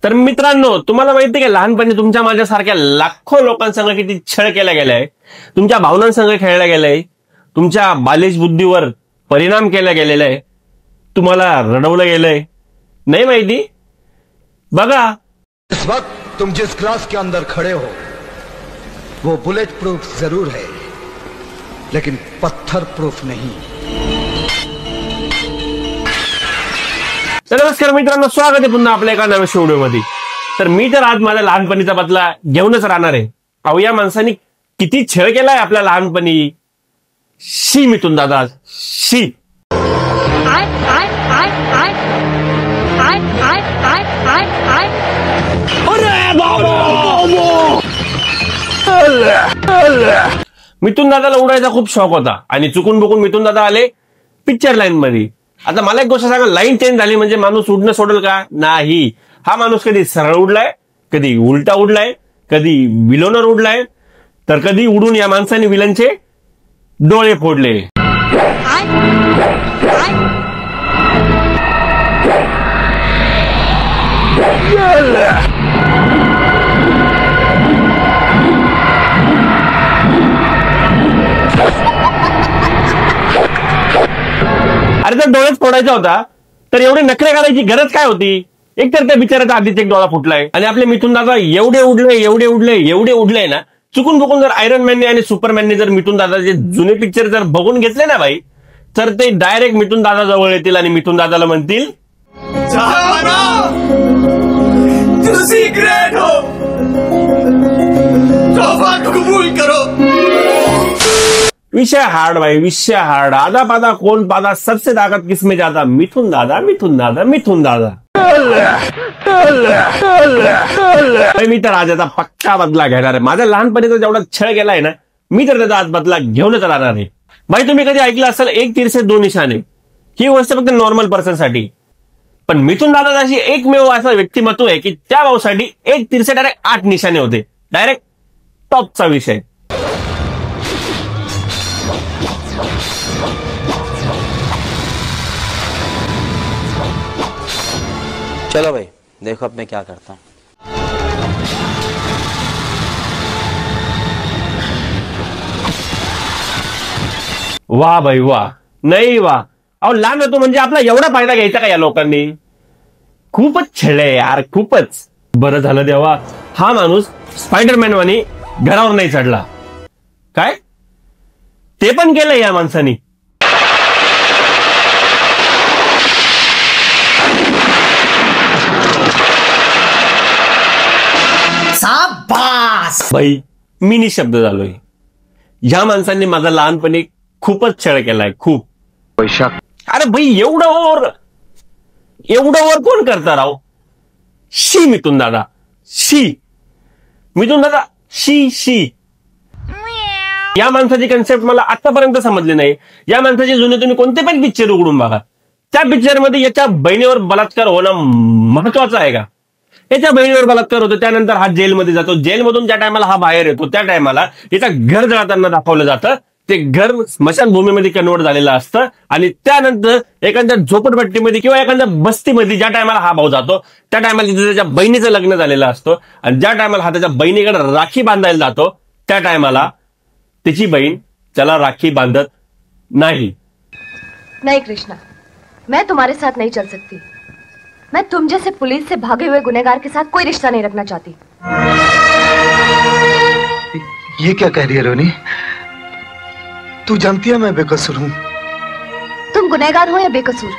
तर मित्रांनो, तुम्हाला माहिती आहे का लहानपणी तुमच्या माझ्यासारख्या लाखो लोकांसंग किती छळ केला गेलाय, तुमच्या भावनांसंग खेळला गेलाय, तुमच्या बालिश बुद्धीवर परिणाम केला गेलेला आहे, तुम्हाला रडवलं गेलंय, नाही माहिती? बघा, इस वक्त तुम जिस क्लास के अंदर खड़े हो वो बुलेट प्रूफ जरूर है, लेकिन पत्थर प्रूफ नहीं। नमस्कार मित्रांनो, स्वागत आहे पुन्हा आपल्या एका नव्या व्हिडिओमध्ये। तर मी तर आज माझ्या लहानपणीचा बदला घेऊनच राहणार आहे। अहो, या माणसाने किती छळ केलाय आपल्या लहानपणी। शी मिथून दादा, शी। मिथून दादाला उडायचा खूप शौक होता आणि चुकून बुकून मिथून दादा आले पिक्चर लाईन मध्ये। आता मला एक गोष्ट सांगा, लाईन चेंज झाली म्हणजे माणूस उडणं सोडेल का? नाही। हा माणूस कधी सरळ उडलाय, कधी उलटा उडलाय, कधी विलोनर उडलाय, तर कधी उडून या माणसाने विलनचे डोळे फोडले। अरे जर डोळेच फोडायचा होता तर एवढे नखरे करायची गरज काय होती? एकतर त्या बिचाराचा आधीच एक डोळा फुटलाय आणि आपले मिथून दादा एवढे उडले ना, चुकून बुकून जर आयरन मॅनने आणि सुपरमॅनने जर मिथून दादाचे जुने पिक्चर जर बघून घेतले ना भाई, तर ते डायरेक्ट मिथून दादा जवळ येतील आणि मिथून दादाला म्हणतील, ग्रेट हो, कबूल करो। विषय हार्ड भाई, विषय हार्ड। आधा पादा कौन पादा, सबसे ताकत किसमें ज्यादा? मिथुन दादा, मिथुन दादा, मिथुन दादा। मी तर आज याचा पक्का बदला घेणार आहे। माझ्या लहानपणीचा जेवढा छळ गेलाय ना, मी तर त्याचा आज बदला घेऊनच राहणार आहे। भाई, तुम्ही कधी ऐकलं असेल एक तीर से दो निशाने? ही गोष्ट फक्त नॉर्मल पर्सन साठी, पण मिथुन दादा अशी एकमेव असा व्यक्तिमत्व आहे की त्या भाऊसाठी एक तीर से डायरेक्ट 8 निशाने होते। डायरेक्ट टॉपचा विषय। चलो भाई, देखो अब मैं क्या करता हूं। वाह भाई वाह, नाही वाह। अहो, लहान होतो म्हणजे आपला एवढा फायदा घ्यायचा का या लोकांनी? खूपच छळले यार, खूपच। बरं झालं देवा, हा माणूस स्पायडरमॅन वाणी घरावर नाही चढला। काय ते पण केलं या माणसानी? भाई, मी निशब्द झालोय। या माणसांनी माझा लहानपणी खूपच छळ केलाय, खूप। अरे भाई, एवढं ओव्हर कोण करता राव? शी मिथून दादा, शी मिथून दादा, शी। या माणसाची कन्सेप्ट मला आतापर्यंत समजली नाही। या माणसाचे जुने तुम्ही कोणते पण पिक्चर उघडून बघा, त्या पिक्चर मध्ये याच्या बहिणीवर बलात्कार होणं महत्वाचं आहे का? याच्या बहिणीवर बलात्कार होतो, त्यानंतर हा जेलमध्ये जातो। जेलमधून ज्या टायमाला हा बाहेर येतो त्या टायमाला याचं घर जळताना दाखवलं जातं। ते घर स्मशानभूमीमध्ये कन्वर्ट झालेलं असतं आणि त्यानंतर एखाद्या झोपडपट्टीमध्ये किंवा एखाद्या बस्तीमध्ये ज्या टायमाला हा भाऊ जातो त्या टायमाला तिथे त्याच्या बहिणीचं लग्न झालेलं असतं आणि ज्या टायमाला हा त्याच्या बहिणीकडे राखी बांधायला जातो त्या टायमाला त्याची बहीण त्याला राखी बांधत नाही। नहीं कृष्णा, मैं तुम्हारे साथ नहीं चल सकती। मैं तुम जैसे पुलिस से भागे हुए गुनहगार के साथ कोई रिश्ता नहीं रखना चाहती। ये क्या कह रही है रोनी? तू जानती है मैं बेकसूर हूं। तुम गुनहगार हो या बेकसूर,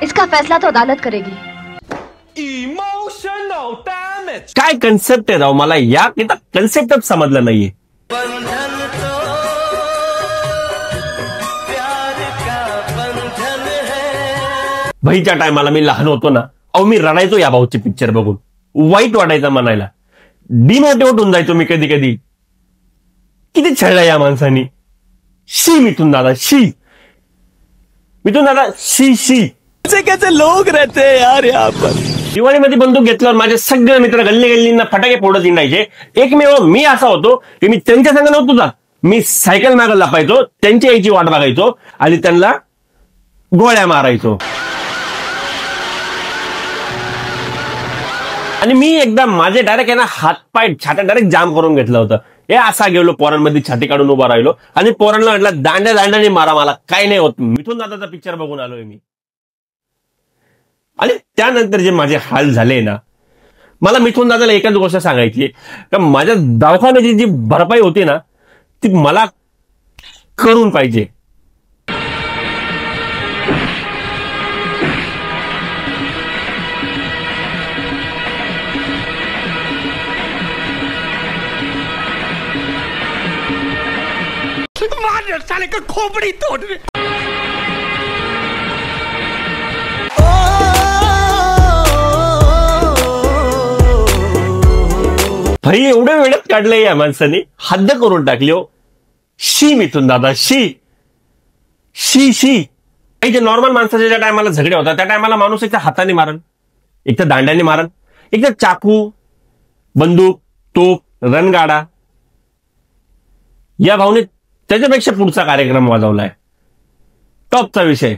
इसका फैसला तो अदालत करेगी। Emotional damage. काय कन्सेप्ट आहे राव, मला या कन्सेप्टच समजलं नाहीये। भाईच्या टायमाला मी लहान होतो ना, अहो मी रडायचो या भाऊचे पिक्चर बघून। वाईट वाटायचं म्हणायला, डिमोटिवेट होऊन जायचो मी कधी कधी। किती छळलं या माणसानी। शी मिथुन दादा, शी मिथुन दादा, शी। कैसे लोग रहते हैं यार यहाँ पर। दिवाळीमध्ये बंदूक घेतल्यावर माझे सगळे मित्र गल्लींना फटाके फोडत हिंडायचे। एकमेव मी असा होतो की मी त्यांच्या संग नव्हतो जात, मी सायकल मागे लपायचो, त्यांच्या यायची वाट बघायचो आणि त्यांना गोळ्या मारायचो। आणि मी एकदा माझे डायरेक्ट आहे ना हातपाय छाट्या डायरेक्ट जाम करून घेतलं होतं. हे असा गेलो पोरांमध्ये छाती काढून उभा राहिलो आणि पोरांना म्हटलं दांड्या दांड्याने मारा, मला काय नाही होत. मिथून दादाचा पिक्चर बघून आलोय मी. आणि त्यानंतर जे माझे हाल झाले ना, मला मिथून दादाला एकच गोष्ट सांगायची का माझ्या दवाखान्याची जी भरपाई होती ना ती मला करून पाहिजे. साले का खोपड़ी तोड़ रे. भाई एवढ्या वेळात काढलंय या माणसाने, हद्द करून टाकली हो. शी मिथून दादा, शी शी शी. काही जे नॉर्मल माणसाच्या ज्या टायमाला झगडे होतात त्या टायमाला माणूस एक तर हाताने मारण, एक तर दांड्याने मारण, एक तर चाकू, बंदूक, तोप, रणगाडा. या भावनेत त्याच्यापेक्षा पुढचा कार्यक्रम वाजवलाय. टॉपचा विषय.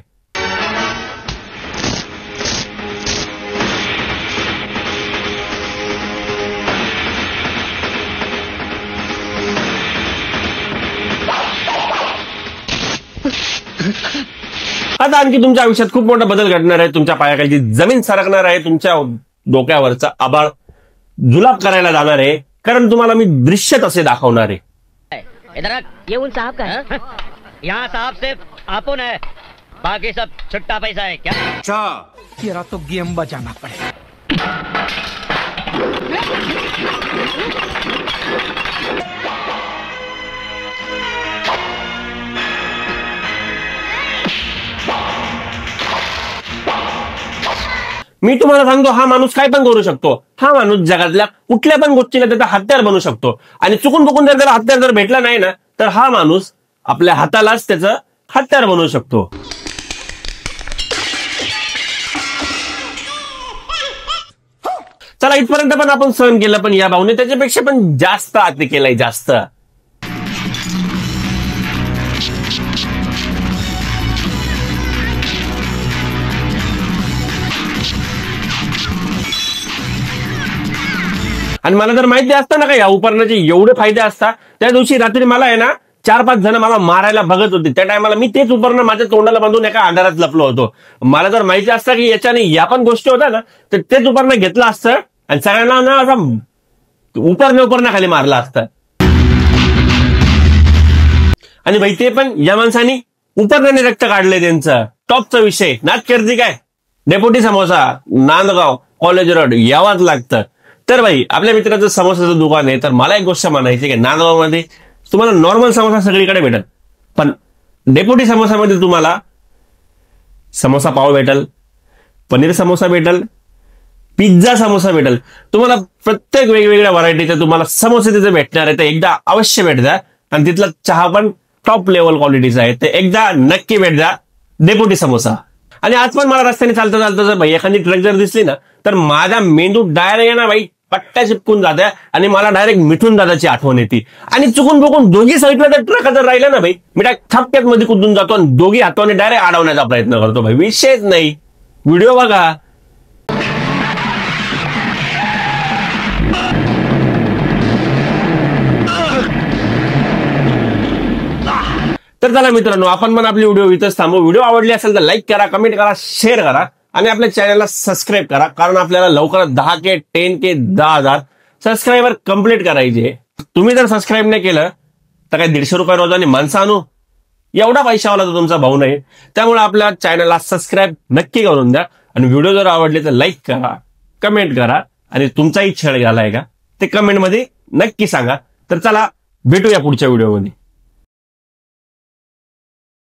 आता आणखी तुमच्या आयुष्यात खूप मोठा बदल घडणार आहे. तुमच्या पायाखाली जमीन सरकणार आहे. तुमच्या डोक्यावरचा आभाळ जुलाब करायला जाणार आहे. कारण तुम्हाला मी दृश्य तसे दाखवणार आहे. इधर ये उन साहब का है. यहाँ साहब सिर्फ आपन है, बाकी सब छुट्टा पैसा है क्या? अच्छा तेरा तो गेम बजाना पड़ेगा. मी तुम्हाला सांगतो हा माणूस काय पण करू शकतो. हा माणूस जगातल्या कुठल्या पण गोष्टीला त्याचा हत्यार बनू शकतो. आणि चुकून बुकून जर त्याला हत्यार जर भेटला नाही ना तर हा माणूस आपल्या हातालाच त्याचं हत्यार बनवू शकतो. चला इथपर्यंत पण आपण सहन केलं, पण या भावने त्याच्यापेक्षा पण जास्त अति केलंय, जास्त. आणि मला जर माहिती असतं ना का या उपकरणाचे एवढे फायदे असतात, त्या दिवशी रात्री मला आहे ना 4-5 जण मला मारायला बघत होते. त्या टायमाला मी तेच उपकरण माझ्या तोंडाला बांधून एका अंधारात लपलो होतो. मला जर माहिती असतं की याच्याने या पण गोष्टी होत्या ना तर तेच उपकरण घेतलं असतं आणि सगळ्यांना ना असं उपकरणाखाली मारलं असतं. आणि भाई ते पण या माणसाने उपकरणाने रक्त काढलंय त्यांचं. टॉपचा विषय. नाच करते काय. डेपोटी समोसा, नांदगाव, कॉलेज रोड यावाच लागतं. तर भाई आपल्या मित्राचं समोसाचं दुकान आहे. तर मला एक गोष्ट म्हणायची की नांदगावमध्ये तुम्हाला नॉर्मल समोसा सगळीकडे भेटल, पण डेपोटी समोसामध्ये तुम्हाला समोसा पाव भेटल, पनीर समोसा भेटल, पिझ्झा समोसा भेटल. तुम्हाला प्रत्येक वेगवेगळ्या व्हरायटीचे तुम्हाला समोसे तिथे भेटणार आहे. तर एकदा अवश्य भेट द्या. आणि तिथला चहा पण टॉप लेवल क्वालिटीचा आहे. तर एकदा नक्की भेट द्या डेपोटी समोसा. आणि आज पण मला रस्त्याने चालता चालता जर भाई एखादी ट्रक जर दिसली ना तर माझा मेंदू डायरेक्ट आहे ना भाई पट्ट्या चिपकून जाते आणि मला डायरेक्ट मिथून दादाची आठवण येते. आणि चुकून बुकून दोघी साईडला तर ट्रक जर राहिला ना भाई मी डायरेक्ट थपक्यात मध्ये कुदून जातो आणि दोघी हाताने डायरेक्ट अडवण्याचा प्रयत्न करतो. भाई विषयच नाही. व्हिडिओ बघा. तर चला मित्रांनो आपण पण आपली व्हिडिओ इथंच थांबू. व्हिडिओ आवडली असेल तर लाईक करा, कमेंट करा, शेअर करा आणि आपल्या चॅनलला सबस्क्राईब करा. कारण आपल्याला लवकरच 10K 10K 10,000 सबस्क्रायबर कंप्लीट करायचे. तुम्ही जर सबस्क्राईब नाही केलं तर काय 150 रुपये रोजाने माणसं आणू? एवढा पैशावाला तर तुमचा भाऊ नाही. त्यामुळे आपल्या चॅनलला सबस्क्राईब नक्की करून द्या. आणि व्हिडिओ जर आवडले तर लाईक करा, कमेंट करा आणि तुमचाही छळ झालाय का ते कमेंटमध्ये नक्की सांगा. तर चला भेटूया पुढच्या व्हिडिओमध्ये.